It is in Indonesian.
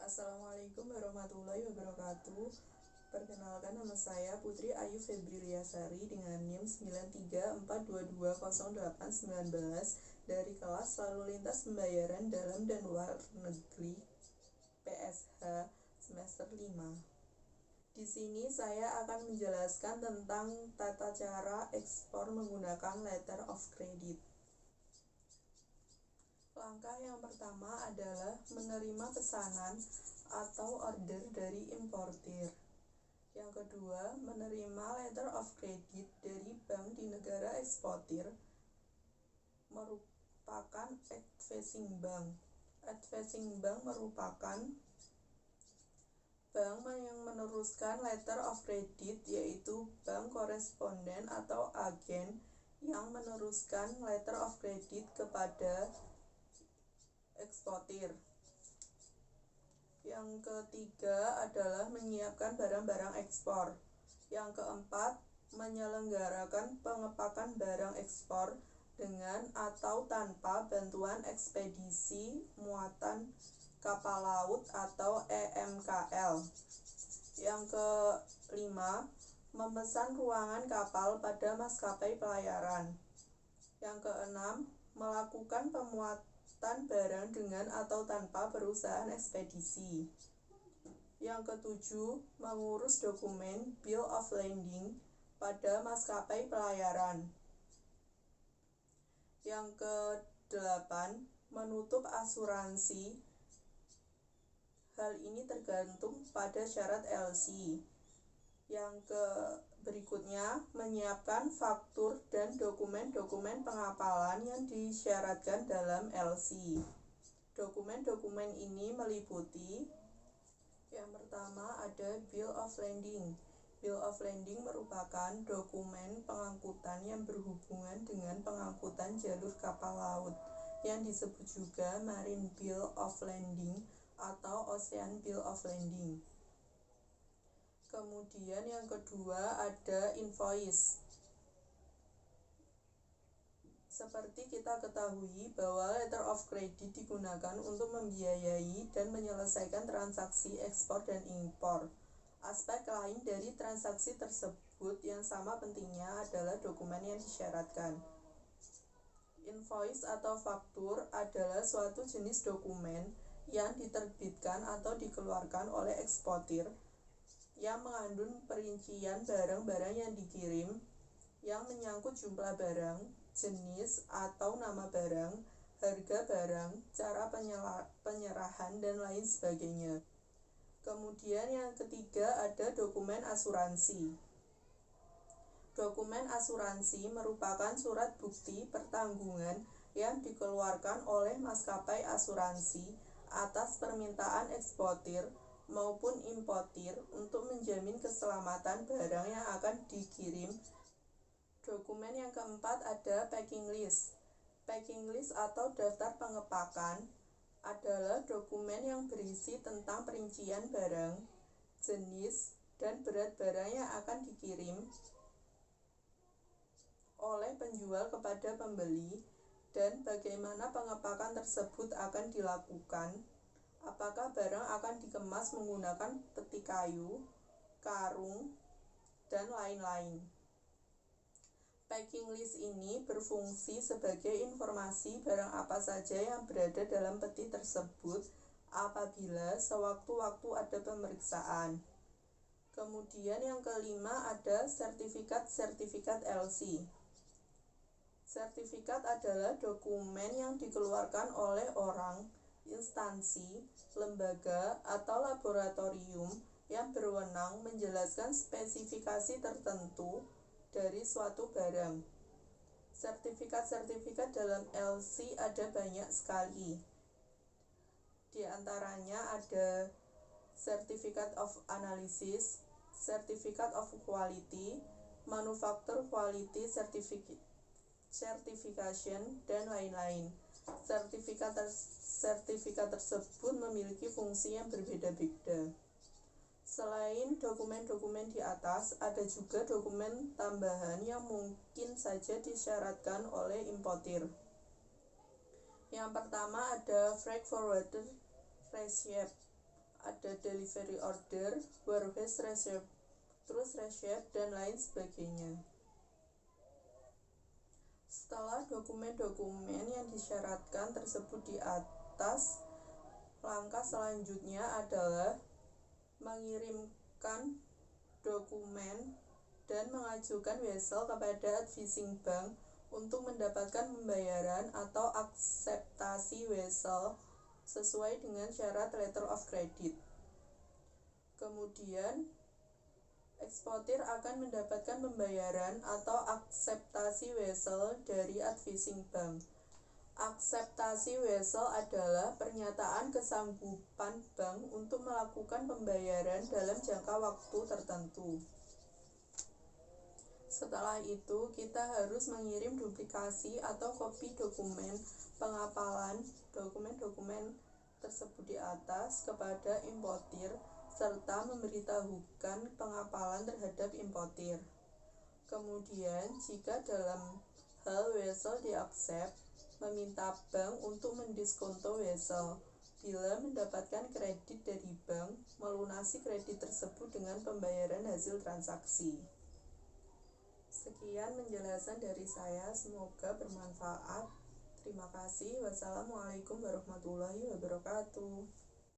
Assalamualaikum warahmatullahi wabarakatuh. Perkenalkan, nama saya Putri Ayu Febrilyasari dengan NIM 93422089 dari kelas Lalu Lintas Pembayaran Dalam dan Luar Negeri PSH semester 5. Di sini saya akan menjelaskan tentang tata cara ekspor menggunakan letter of credit. Langkah yang pertama adalah menerima pesanan atau order dari importir. Yang kedua, menerima letter of credit dari bank di negara eksportir merupakan advising bank. Advising bank merupakan bank yang meneruskan letter of credit, yaitu bank koresponden atau agen yang meneruskan letter of credit kepada eksportir. Yang ketiga adalah menyiapkan barang-barang ekspor. Yang keempat, menyelenggarakan pengepakan barang ekspor dengan atau tanpa bantuan ekspedisi muatan kapal laut atau EMKL. Yang kelima, memesan ruangan kapal pada maskapai pelayaran. Yang keenam, melakukan pemuatan barang dengan atau tanpa perusahaan ekspedisi. Yang ketujuh, mengurus dokumen bill of lading pada maskapai pelayaran. Yang kedelapan, menutup asuransi. Hal ini tergantung pada syarat LC. Yang berikutnya, menyiapkan faktur dan dokumen-dokumen pengapalan yang disyaratkan dalam LC. Dokumen-dokumen ini meliputi: yang pertama ada bill of lading. Bill of lading merupakan dokumen pengangkutan yang berhubungan dengan pengangkutan jalur kapal laut, yang disebut juga marine bill of lading atau ocean bill of lading. Kemudian yang kedua ada invoice. Seperti kita ketahui bahwa letter of credit digunakan untuk membiayai dan menyelesaikan transaksi ekspor dan impor. Aspek lain dari transaksi tersebut yang sama pentingnya adalah dokumen yang disyaratkan. Invoice atau faktur adalah suatu jenis dokumen yang diterbitkan atau dikeluarkan oleh eksportir yang mengandung perincian barang-barang yang dikirim, yang menyangkut jumlah barang, jenis atau nama barang, harga barang, cara penyerahan, dan lain sebagainya. Kemudian yang ketiga ada dokumen asuransi. Dokumen asuransi merupakan surat bukti pertanggungan yang dikeluarkan oleh maskapai asuransi atas permintaan eksportir maupun importir untuk menjamin keselamatan barang yang akan dikirim. Dokumen yang keempat ada packing list. Packing list atau daftar pengepakan adalah dokumen yang berisi tentang perincian barang, jenis, dan berat barang yang akan dikirim oleh penjual kepada pembeli, dan bagaimana pengepakan tersebut akan dilakukan. Apakah barang akan dikemas menggunakan peti kayu, karung, dan lain-lain. Packing list ini berfungsi sebagai informasi barang apa saja yang berada dalam peti tersebut apabila sewaktu-waktu ada pemeriksaan. Kemudian yang kelima ada sertifikat LC. Sertifikat adalah dokumen yang dikeluarkan oleh orang, instansi, lembaga, atau laboratorium yang berwenang menjelaskan spesifikasi tertentu dari suatu barang. Sertifikat-sertifikat dalam LC ada banyak sekali. Di antaranya ada Certificate of Analysis, Certificate of Quality, Manufacturer Quality Certification, dan lain-lain. Sertifikat tersebut memiliki fungsi yang berbeda-beda. Selain dokumen-dokumen di atas, ada juga dokumen tambahan yang mungkin saja disyaratkan oleh importir. Yang pertama ada freight forwarder receipt ada delivery order, warehouse receipt, terus receipt, dan lain sebagainya. Setelah dokumen-dokumen yang disyaratkan tersebut di atas, langkah selanjutnya adalah mengirimkan dokumen dan mengajukan wesel kepada advising bank untuk mendapatkan pembayaran atau akseptasi wesel sesuai dengan syarat letter of credit. Kemudian, eksportir akan mendapatkan pembayaran atau akseptasi wesel dari advising bank. Akseptasi wesel adalah pernyataan kesanggupan bank untuk melakukan pembayaran dalam jangka waktu tertentu. Setelah itu, kita harus mengirim duplikasi atau kopi dokumen pengapalan dokumen-dokumen tersebut di atas kepada importir serta memberitahukan pengapalan terhadap importir. Kemudian, jika dalam hal wesel diaksep, meminta bank untuk mendiskonto wesel. Bila mendapatkan kredit dari bank, melunasi kredit tersebut dengan pembayaran hasil transaksi. Sekian penjelasan dari saya, semoga bermanfaat. Terima kasih. Wassalamualaikum warahmatullahi wabarakatuh.